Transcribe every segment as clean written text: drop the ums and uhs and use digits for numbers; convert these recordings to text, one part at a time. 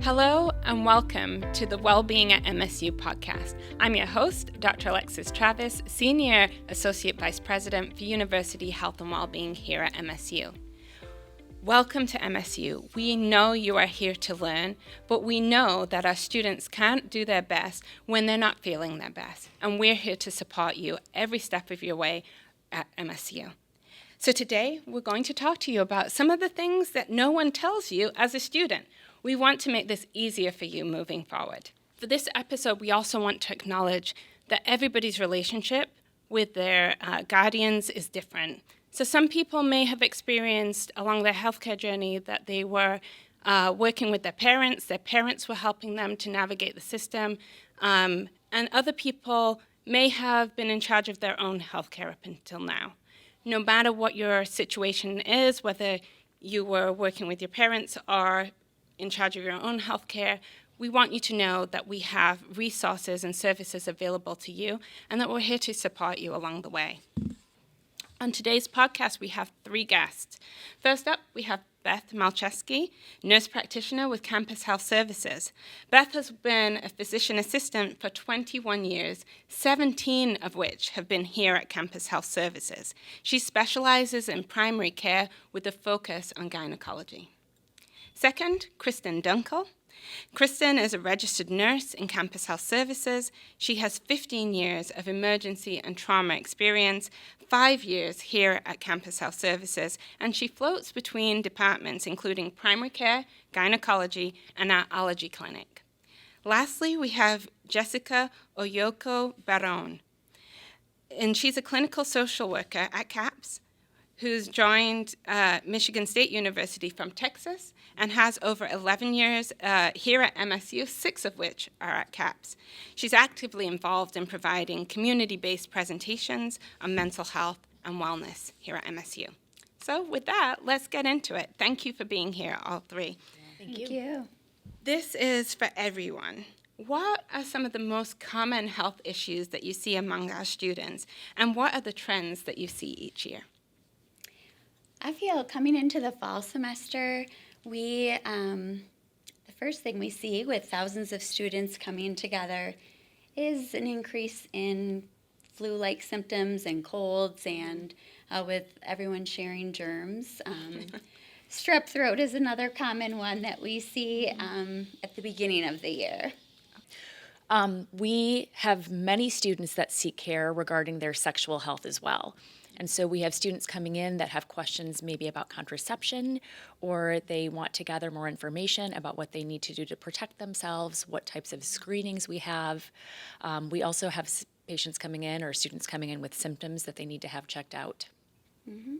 Hello and welcome to the Wellbeing at MSU podcast. I'm your host, Dr. Alexis Travis, Senior Associate Vice President for University Health and Wellbeing here at MSU. Welcome to MSU. We know you are here to learn, but we know that our students can't do their best when they're not feeling their best, and we're here to support you every step of your way at MSU. So today, we're going to talk to you about some of the things that no one tells you as a student. We want to make this easier for you moving forward. For this episode, we also want to acknowledge that everybody's relationship with their guardians is different. So some people may have experienced along their healthcare journey that they were working with their parents were helping them to navigate the system, and other people may have been in charge of their own healthcare up until now. No matter what your situation is, whether you were working with your parents or in charge of your own healthcare, we want you to know that we have resources and services available to you and that we're here to support you along the way. On today's podcast, we have 3 guests. First up, we have Beth Malsheske, nurse practitioner with Campus Health Services. Beth has been a physician assistant for 21 years, 17 of which have been here at Campus Health Services. She specializes in primary care with a focus on gynecology. Second, Kristin Dunkel. Kristin is a registered nurse in Campus Health Services. She has 15 years of emergency and trauma experience, 5 years here at Campus Health Services, and she floats between departments including primary care, gynecology, and our allergy clinic. Lastly, we have Jessica Oyoque-Barron, and she's a clinical social worker at CAPS, who's joined Michigan State University from Texas and has over 11 years here at MSU, 6 of which are at CAPS. She's actively involved in providing community-based presentations on mental health and wellness here at MSU. So with that, let's get into it. Thank you for being here, all 3. Thank you. This is for everyone. What are some of the most common health issues that you see among our students, and what are the trends that you see each year? I feel coming into the fall semester, the first thing we see with thousands of students coming together is an increase in flu-like symptoms and colds, and with everyone sharing germs. Strep throat is another common one that we see at the beginning of the year. We have many students that seek care regarding their sexual health as well. And so we have students coming in that have questions maybe about contraception, or they want to gather more information about what they need to do to protect themselves, what types of screenings we have. We also have patients coming in or students coming in with symptoms that they need to have checked out. Mm-hmm.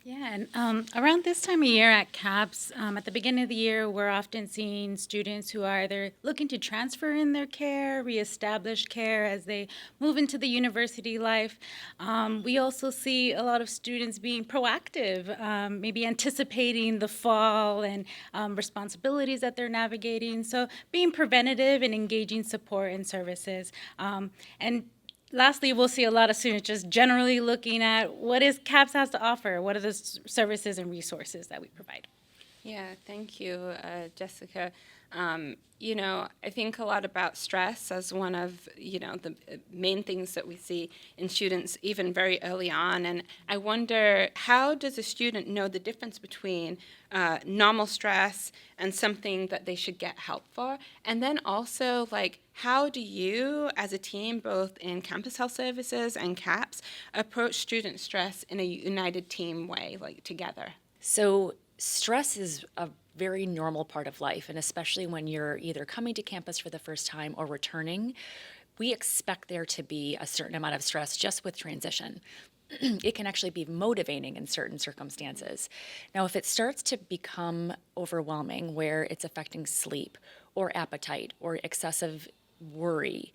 Yeah, and around this time of year at CAPS, at the beginning of the year, we're often seeing students who are either looking to transfer in their care, reestablish care as they move into the university life. We also see a lot of students being proactive, maybe anticipating the fall and responsibilities that they're navigating. So being preventative and engaging support and services. And lastly, we'll see a lot of students just generally looking at what is CAPS has to offer, what are the services and resources that we provide. Yeah, thank you, Jessica. I think a lot about stress as one of, the main things that we see in students even very early on. And I wonder, how does a student know the difference between normal stress and something that they should get help for? And then also, how do you, as a team, both in Campus Health Services and CAPS, approach student stress in a united team way, together? So stress is a very normal part of life, and especially when you're either coming to campus for the first time or returning, we expect there to be a certain amount of stress just with transition. It can actually be motivating in certain circumstances. Now, if it starts to become overwhelming, where it's affecting sleep or appetite or excessive worry,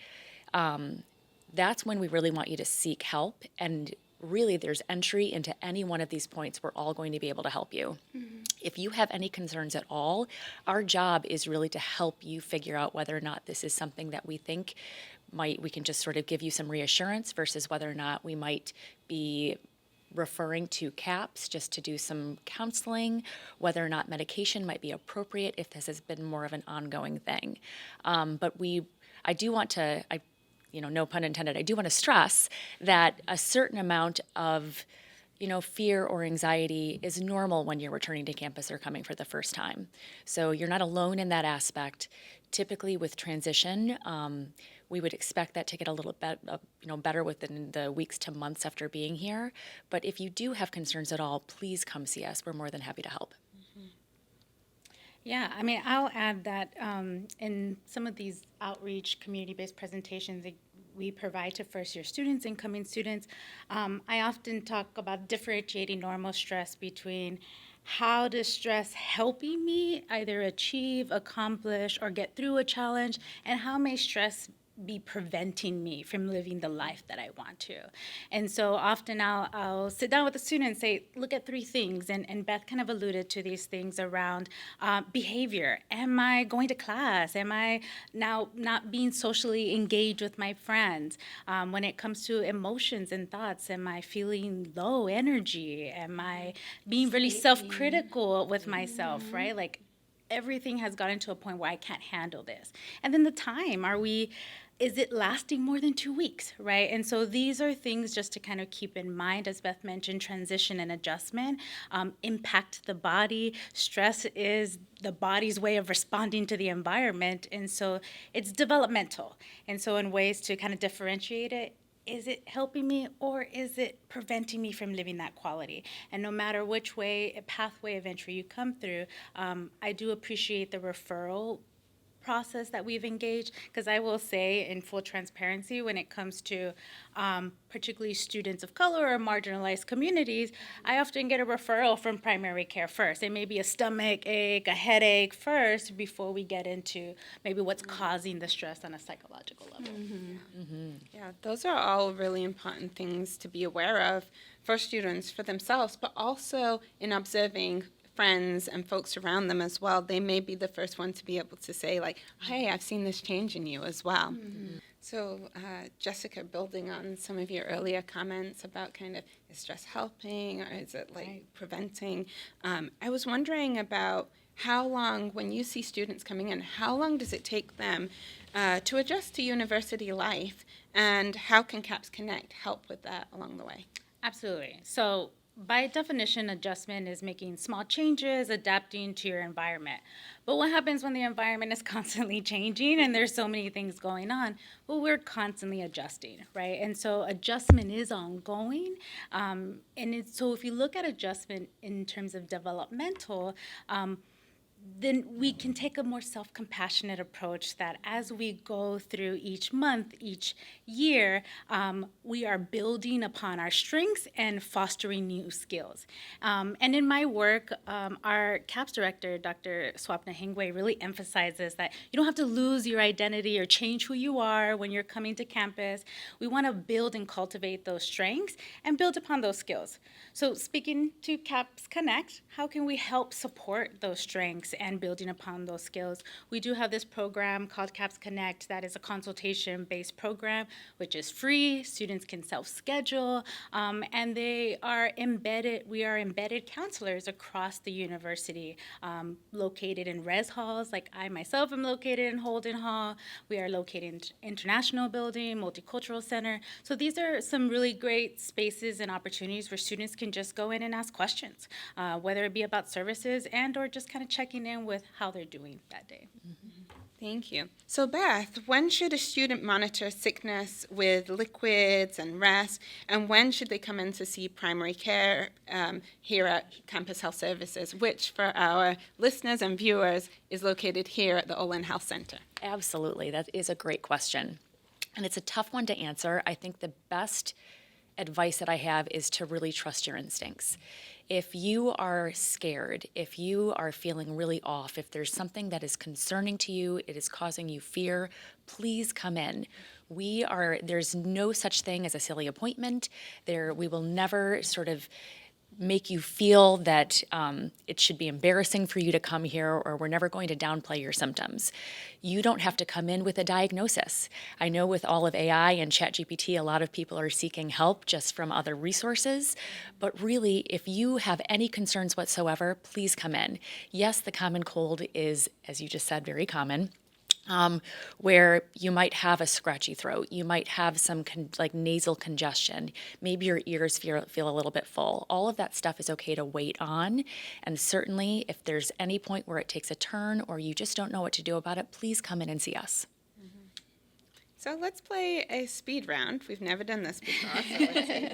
that's when we really want you to seek help. And really, there's entry into any one of these points. We're all going to be able to help you. Mm-hmm. If you have any concerns at all, our job is really to help you figure out whether or not this is something that we think we can just sort of give you some reassurance versus whether or not we might be referring to CAPS just to do some counseling, whether or not medication might be appropriate if this has been more of an ongoing thing. But I do want to, no pun intended, I do want to stress that a certain amount of fear or anxiety is normal when you're returning to campus or coming for the first time. So you're not alone in that aspect. Typically with transition, we would expect that to get a little bit, better within the weeks to months after being here. But if you do have concerns at all, please come see us. We're more than happy to help. Yeah, I mean, I'll add that in some of these outreach community-based presentations that we provide to first-year students, incoming students, I often talk about differentiating normal stress between how does stress helping me either achieve, accomplish, or get through a challenge, and how may stress be preventing me from living the life that I want to. And so often I'll sit down with a student and say, look at three things. And Beth kind of alluded to these things around behavior. Am I going to class? Am I now not being socially engaged with my friends? When it comes to emotions and thoughts, am I feeling low energy? Am I being really self-critical with myself, right? Like everything has gotten to a point where I can't handle this. And then the time, is it lasting more than 2 weeks, right? And so these are things just to kind of keep in mind, as Beth mentioned, transition and adjustment impact the body. Stress is the body's way of responding to the environment, and so it's developmental. And so in ways to kind of differentiate it, is it helping me or is it preventing me from living that quality? And no matter which pathway of entry you come through, I do appreciate the referral process that we've engaged, because I will say in full transparency, when it comes to particularly students of color or marginalized communities, I often get a referral from primary care first. It may be a stomach ache, a headache first before we get into maybe what's causing the stress on a psychological level. Yeah, those are all really important things to be aware of for students, for themselves, but also in observing friends and folks around them as well. They may be the first one to be able to say, like, hey, I've seen this change in you as well. So Jessica, building on some of your earlier comments about kind of, is stress helping or is it preventing? I was wondering about how long, when you see students coming in, how long does it take them to adjust to university life, and how can CAPS Connect help with that along the way? Absolutely. So by definition, adjustment is making small changes, adapting to your environment. But what happens when the environment is constantly changing and there's so many things going on? Well, we're constantly adjusting, right? And so adjustment is ongoing. So if you look at adjustment in terms of developmental, then we can take a more self-compassionate approach that as we go through each month, each year, we are building upon our strengths and fostering new skills. And in my work, our CAPS director, Dr. Swapna Hingwe, really emphasizes that you don't have to lose your identity or change who you are when you're coming to campus. We want to build and cultivate those strengths and build upon those skills. So speaking to CAPS Connect, how can we help support those strengths and building upon those skills? We do have this program called CAPS Connect that is a consultation-based program, which is free. Students can self-schedule, and we are embedded counselors across the university, located in res halls, like I myself am located in Holden Hall. We are located in International Building, Multicultural Center. So these are some really great spaces and opportunities where students can just go in and ask questions, whether it be about services and or just kind of checking in with how they're doing that day. Thank you. So Beth, when should a student monitor sickness with liquids and rest, and when should they come in to see primary care here at Campus Health Services, which for our listeners and viewers is located here at the Olin Health Center? Absolutely. That is a great question. And it's a tough one to answer. I think the best advice that I have is to really trust your instincts. If you are scared, if you are feeling really off, if there's something that is concerning to you, it is causing you fear, please come in. There's no such thing as a silly appointment. We will never sort of make you feel that it should be embarrassing for you to come here, or we're never going to downplay your symptoms. You don't have to come in with a diagnosis. I know with all of AI and ChatGPT, a lot of people are seeking help just from other resources, but really, if you have any concerns whatsoever, please come in. Yes, the common cold is, as you just said, very common. Where you might have a scratchy throat, you might have some nasal congestion, maybe your ears feel a little bit full. All of that stuff is okay to wait on, and certainly if there's any point where it takes a turn or you just don't know what to do about it, please come in and see us. So let's play a speed round. We've never done this before, so let's see.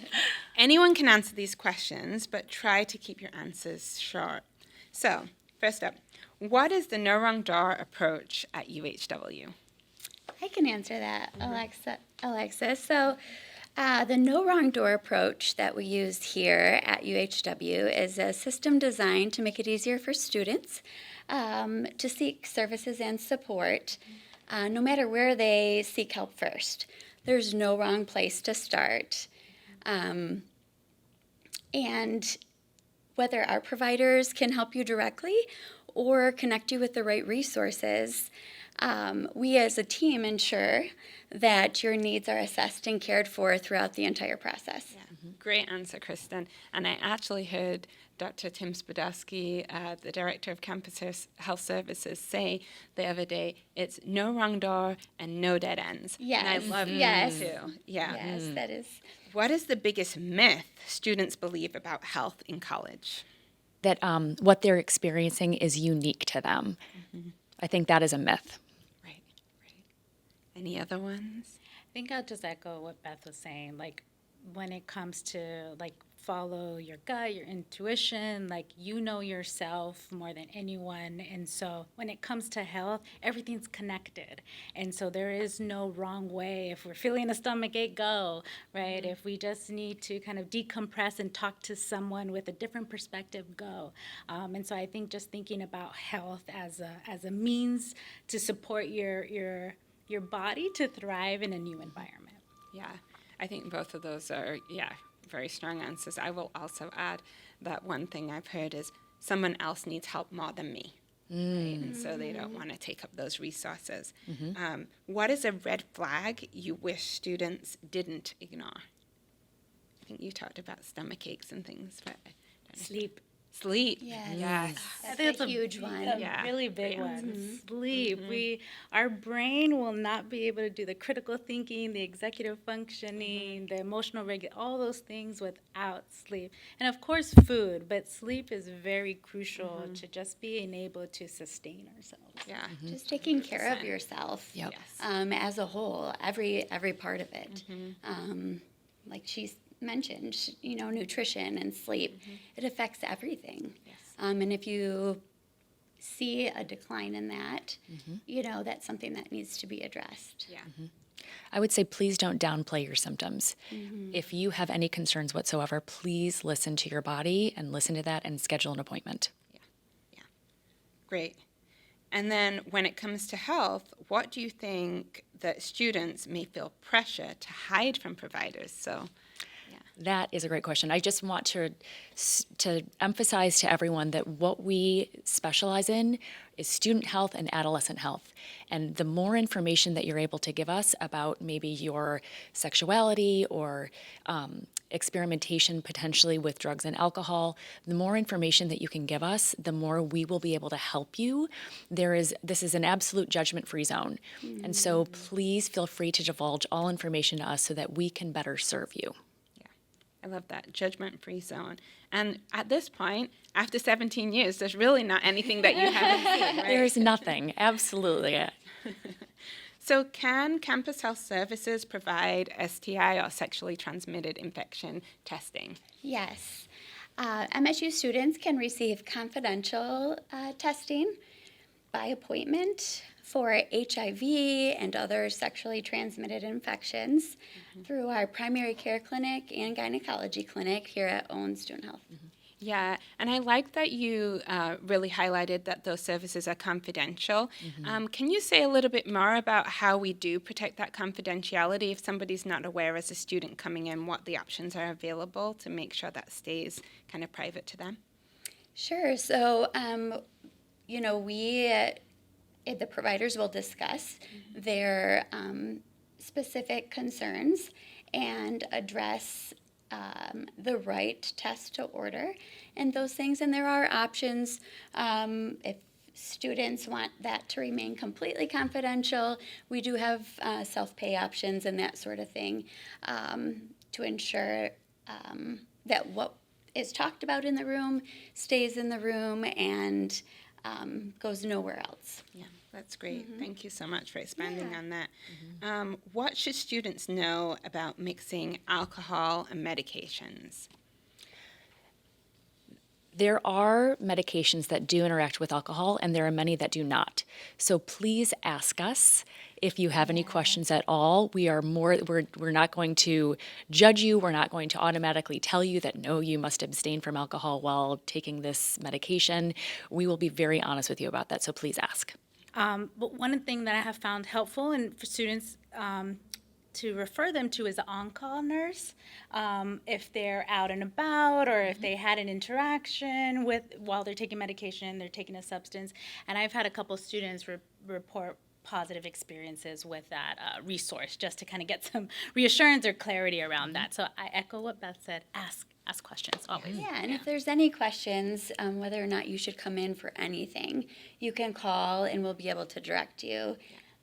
Anyone can answer these questions, but try to keep your answers short. So, first up, what is the no wrong door approach at UHW? I can answer that, Alexis. So the no wrong door approach that we use here at UHW is a system designed to make it easier for students to seek services and support no matter where they seek help first. There's no wrong place to start. And whether our providers can help you directly or connect you with the right resources, we as a team ensure that your needs are assessed and cared for throughout the entire process. Yeah. Great answer, Kristin. And I actually heard Dr. Tim Spodowski, the Director of Campus Health Services, say the other day, it's no wrong door and no dead ends. Yes. And I love yes. that too. Yeah. Yes, that is. What is the biggest myth students believe about health in college? That what they're experiencing is unique to them. I think that is a myth. Right. Any other ones? I think I'll just echo what Beth was saying. Like, when it comes to, follow your gut, your intuition, you know yourself more than anyone. And so when it comes to health, everything's connected. And so there is no wrong way. If we're feeling a stomach ache, go, right? If we just need to kind of decompress and talk to someone with a different perspective, go. And so I think just thinking about health as a means to support your body to thrive in a new environment. Yeah, I think both of those are, very strong answers. I will also add that one thing I've heard is someone else needs help more than me. Right? And so they don't want to take up those resources. What is a red flag you wish students didn't ignore? I think you talked about stomach aches and things, but I don't know. Sleep. Yes. I think That's a huge one. Yeah. Really big one. Sleep. Our brain will not be able to do the critical thinking, the executive functioning, the emotional all those things without sleep. And of course, food, but sleep is very crucial to just being able to sustain ourselves. Yeah. Just taking care of yourself as a whole, every part of it. Like she's mentioned, nutrition and sleep, it affects everything. Yes. And if you see a decline in that, that's something that needs to be addressed. Yeah. I would say please don't downplay your symptoms. If you have any concerns whatsoever, please listen to your body and listen to that and schedule an appointment. Yeah. Great. And then when it comes to health, what do you think that students may feel pressure to hide from providers? So, that is a great question. I just want to emphasize to everyone that what we specialize in is student health and adolescent health. And the more information that you're able to give us about maybe your sexuality or experimentation potentially with drugs and alcohol, the more information that you can give us, the more we will be able to help you. This is an absolute judgment-free zone. And so please feel free to divulge all information to us so that we can better serve you. I love that, judgment-free zone. And at this point, after 17 years, there's really not anything that you haven't seen, right? There's nothing, absolutely. So can Campus Health Services provide STI or sexually transmitted infection testing? Yes. MSU students can receive confidential testing by appointment for HIV and other sexually transmitted through our primary care clinic and gynecology clinic here at Owen Student Health. Yeah, and I like that you really highlighted that those services are confidential. Can you say a little bit more about how we do protect that confidentiality if somebody's not aware as a student coming in, what the options are available to make sure that stays kind of private to them? Sure. So, the providers will discuss their specific concerns and address the right test to order and those things. And there are options if students want that to remain completely confidential. We do have self-pay options and that sort of thing to ensure that what is talked about in the room stays in the room and goes nowhere else. Yeah, that's great. Thank you so much for expanding on that. What should students know about mixing alcohol and medications? There are medications that do interact with alcohol, and there are many that do not. So please ask us if you have any questions at all. We're not going to judge you. We're not going to automatically tell you that, no, you must abstain from alcohol while taking this medication. We will be very honest with you about that, so please ask. But one thing that I have found helpful and for students to refer them to is an on-call nurse if they're out and about or if they had an interaction while they're taking medication, they're taking a substance. And I've had a couple students report positive experiences with that resource just to kind of get some reassurance or clarity around that. So I echo what Beth said, ask questions always. Yeah, and if there's any questions, whether or not you should come in for anything, you can call and we'll be able to direct you.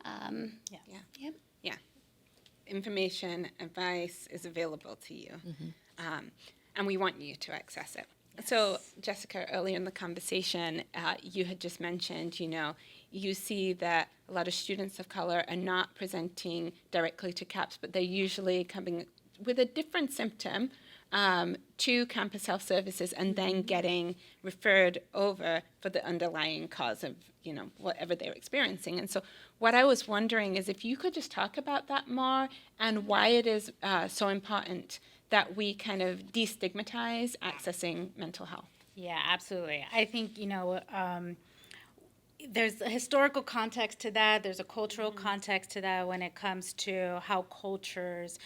Yep. Yeah. Information, advice is available to you, and we want you to access it. Yes. So, Jessica, earlier in the conversation, you had just mentioned, you see that a lot of students of color are not presenting directly to CAPS, but they're usually coming with a different symptom to campus health services and then getting referred over for the underlying cause of, whatever they're experiencing. And so what I was wondering is if you could just talk about that more and why it is so important that we kind of destigmatize accessing mental health. Yeah, absolutely. I think, there's a historical context to that. There's a cultural context to that when it comes to how cultures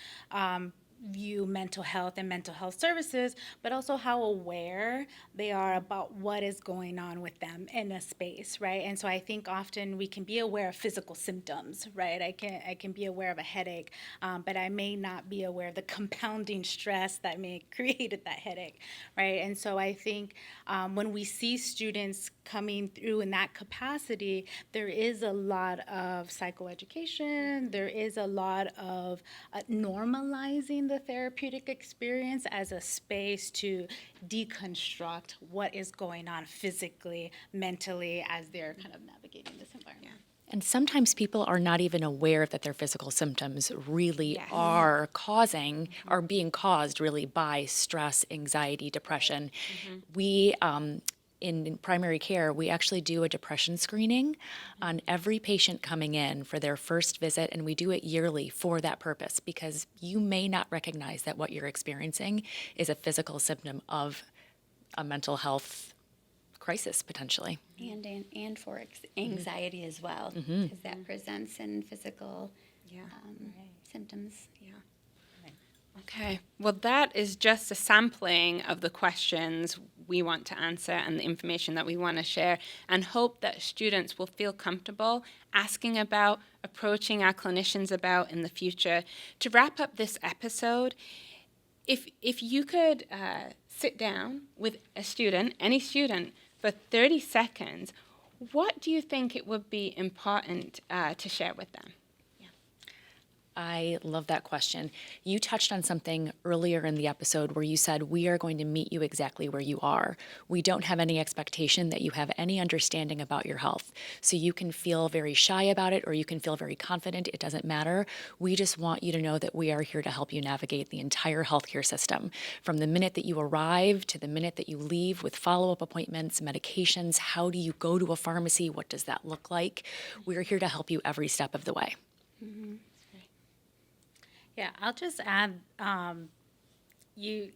view mental health and mental health services, but also how aware they are about what is going on with them in a space, right? And so I think often we can be aware of physical symptoms, right? I can be aware of a headache, but I may not be aware of the compounding stress that may have created that headache, right? And so I think when we see students coming through in that capacity, there is a lot of psychoeducation, there is a lot of normalizing the therapeutic experience as a space to deconstruct what is going on physically, mentally, as they're kind of navigating this environment. And sometimes people are not even aware that their physical symptoms really are being caused really by stress, anxiety, depression. We, in primary care, we actually do a depression screening on every patient coming in for their first visit, and we do it yearly for that purpose because you may not recognize that what you're experiencing is a physical symptom of a mental health crisis, potentially. And for anxiety as well, because that presents in physical symptoms. Yeah. Okay. Well, that is just a sampling of the questions we want to answer and the information that we want to share, and hope that students will feel comfortable asking about, approaching our clinicians about in the future. To wrap up this episode, if you could sit down with a student, any student, for 30 seconds, what do you think it would be important to share with them? I love that question. You touched on something earlier in the episode where you said, we are going to meet you exactly where you are. We don't have any expectation that you have any understanding about your health. So you can feel very shy about it or you can feel very confident. It doesn't matter. We just want you to know that we are here to help you navigate the entire healthcare system. From the minute that you arrive to the minute that you leave with follow-up appointments, medications, how do you go to a pharmacy? What does that look like? We're here to help you every step of the way. Yeah, I'll just add, you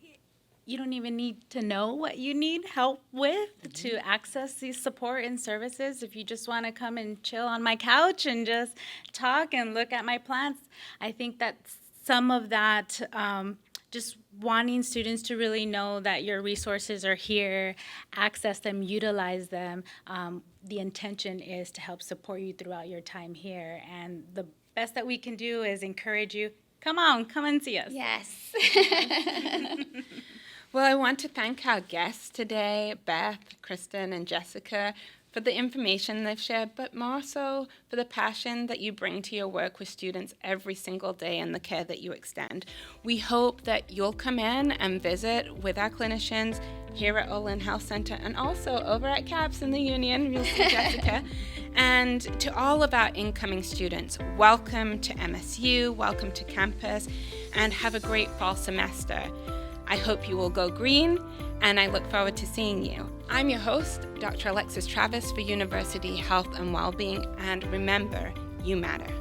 you don't even need to know what you need help with to access these support and services. If you just want to come and chill on my couch and just talk and look at my plants, I think that some of that, just wanting students to really know that your resources are here, access them, utilize them. The intention is to help support you throughout your time here. And the best that we can do is encourage you, come and see us. Yes. Well, I want to thank our guests today, Beth, Kristin, and Jessica, for the information they've shared, but more so for the passion that you bring to your work with students every single day and the care that you extend. We hope that you'll come in and visit with our clinicians here at Olin Health Center and also over at CAPS in the Union. You'll see Jessica. And to all of our incoming students, welcome to MSU, welcome to campus, and have a great fall semester. I hope you will go green, and I look forward to seeing you. I'm your host, Dr. Alexis Travis for University Health and Wellbeing, and remember, you matter.